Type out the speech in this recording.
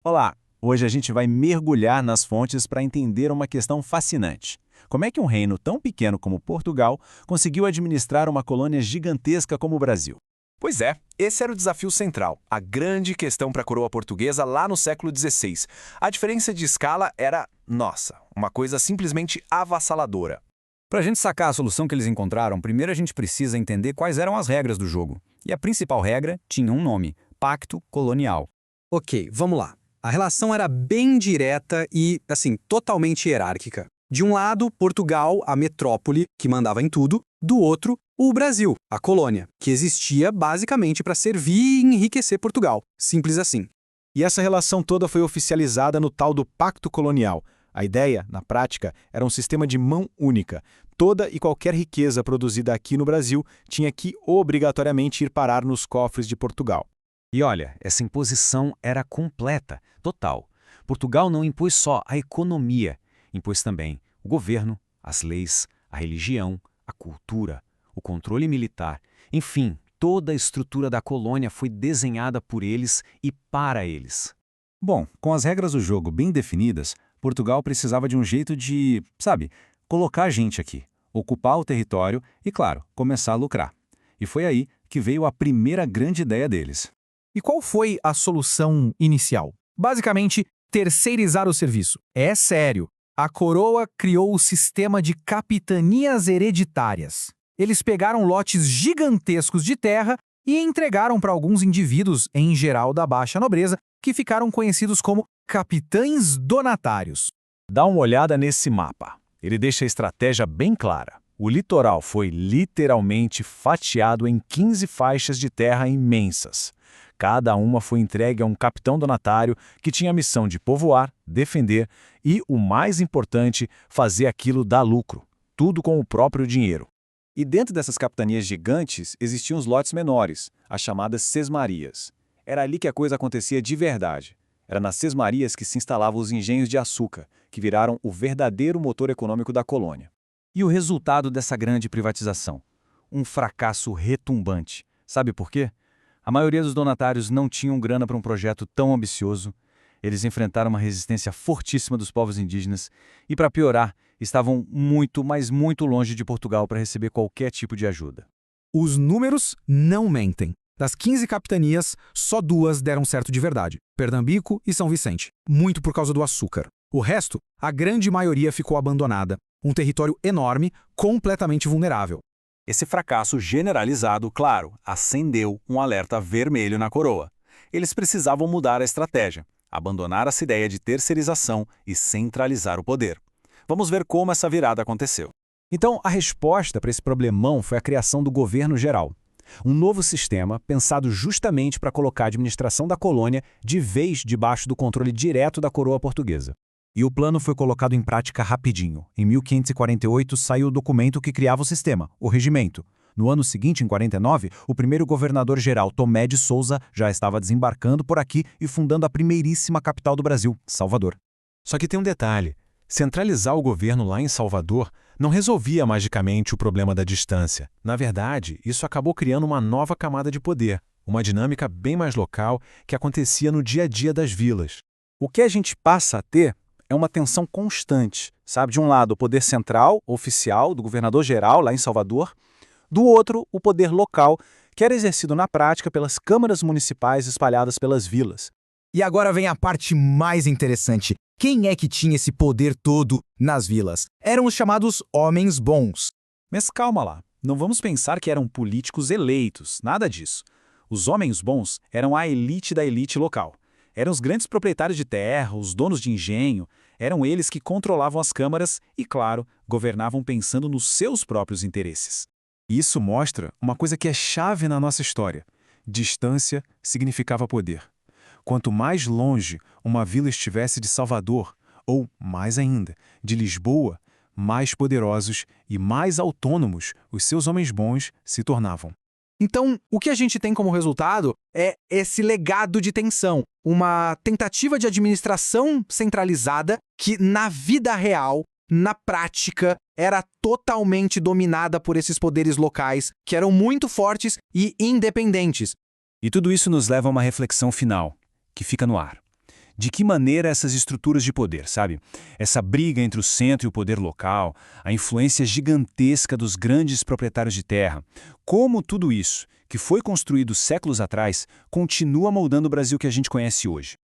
Olá! Hoje a gente vai mergulhar nas fontes para entender uma questão fascinante. Como é que um reino tão pequeno como Portugal conseguiu administrar uma colônia gigantesca como o Brasil? Pois é, esse era o desafio central, a grande questão para a coroa portuguesa lá no século XVI. A diferença de escala era, nossa, uma coisa simplesmente avassaladora. Para a gente sacar a solução que eles encontraram, primeiro a gente precisa entender quais eram as regras do jogo. E a principal regra tinha um nome: Pacto Colonial. Ok, vamos lá. A relação era bem direta e, totalmente hierárquica. De um lado, Portugal, a metrópole, que mandava em tudo. Do outro, o Brasil, a colônia, que existia basicamente para servir e enriquecer Portugal. Simples assim. E essa relação toda foi oficializada no tal do Pacto Colonial. A ideia, na prática, era um sistema de mão única. Toda e qualquer riqueza produzida aqui no Brasil tinha que obrigatoriamente ir parar nos cofres de Portugal. E olha, essa imposição era completa, total. Portugal não impôs só a economia, impôs também o governo, as leis, a religião, a cultura, o controle militar. Enfim, toda a estrutura da colônia foi desenhada por eles e para eles. Bom, com as regras do jogo bem definidas, Portugal precisava de um jeito de, colocar a gente aqui, ocupar o território e, claro, começar a lucrar. E foi aí que veio a primeira grande ideia deles. E qual foi a solução inicial? Basicamente, terceirizar o serviço. É sério. A coroa criou o sistema de capitanias hereditárias. Eles pegaram lotes gigantescos de terra e entregaram para alguns indivíduos, em geral da baixa nobreza, que ficaram conhecidos como capitães donatários. Dá uma olhada nesse mapa. Ele deixa a estratégia bem clara. O litoral foi literalmente fatiado em 15 faixas de terra imensas. Cada uma foi entregue a um capitão donatário que tinha a missão de povoar, defender e, o mais importante, fazer aquilo dar lucro, tudo com o próprio dinheiro. E dentro dessas capitanias gigantes existiam os lotes menores, as chamadas sesmarias. Era ali que a coisa acontecia de verdade. Era nas sesmarias que se instalavam os engenhos de açúcar, que viraram o verdadeiro motor econômico da colônia. E o resultado dessa grande privatização? Um fracasso retumbante. Sabe por quê? A maioria dos donatários não tinham grana para um projeto tão ambicioso. Eles enfrentaram uma resistência fortíssima dos povos indígenas e, para piorar, estavam muito, mas muito longe de Portugal para receber qualquer tipo de ajuda. Os números não mentem. Das 15 capitanias, só 2 deram certo de verdade: Pernambuco e São Vicente, muito por causa do açúcar. O resto, a grande maioria ficou abandonada. Um território enorme, completamente vulnerável. Esse fracasso generalizado, claro, acendeu um alerta vermelho na coroa. Eles precisavam mudar a estratégia, abandonar essa ideia de terceirização e centralizar o poder. Vamos ver como essa virada aconteceu. Então, a resposta para esse problemão foi a criação do governo geral. Um novo sistema pensado justamente para colocar a administração da colônia de vez debaixo do controle direto da coroa portuguesa. E o plano foi colocado em prática rapidinho. Em 1548 saiu o documento que criava o sistema, o regimento. No ano seguinte, em 49, o primeiro governador-geral, Tomé de Souza, já estava desembarcando por aqui e fundando a primeiríssima capital do Brasil, Salvador. Só que tem um detalhe: centralizar o governo lá em Salvador não resolvia magicamente o problema da distância. Na verdade, isso acabou criando uma nova camada de poder, uma dinâmica bem mais local que acontecia no dia a dia das vilas. O que a gente passa a ter é uma tensão constante, sabe? De um lado, o poder central, oficial, do governador-geral lá em Salvador. Do outro, o poder local, que era exercido na prática pelas câmaras municipais espalhadas pelas vilas. E agora vem a parte mais interessante. Quem é que tinha esse poder todo nas vilas? Eram os chamados homens bons. Mas calma lá, não vamos pensar que eram políticos eleitos, nada disso. Os homens bons eram a elite da elite local. Eram os grandes proprietários de terra, os donos de engenho, eram eles que controlavam as câmaras e, claro, governavam pensando nos seus próprios interesses. Isso mostra uma coisa que é chave na nossa história. Distância significava poder. Quanto mais longe uma vila estivesse de Salvador, ou, mais ainda, de Lisboa, mais poderosos e mais autônomos os seus homens bons se tornavam. Então, o que a gente tem como resultado é esse legado de tensão, uma tentativa de administração centralizada que, na vida real, na prática, era totalmente dominada por esses poderes locais, que eram muito fortes e independentes. E tudo isso nos leva a uma reflexão final, que fica no ar. de que maneira essas estruturas de poder, sabe? Essa briga entre o centro e o poder local, a influência gigantesca dos grandes proprietários de terra, como tudo isso, que foi construído séculos atrás, continua moldando o Brasil que a gente conhece hoje.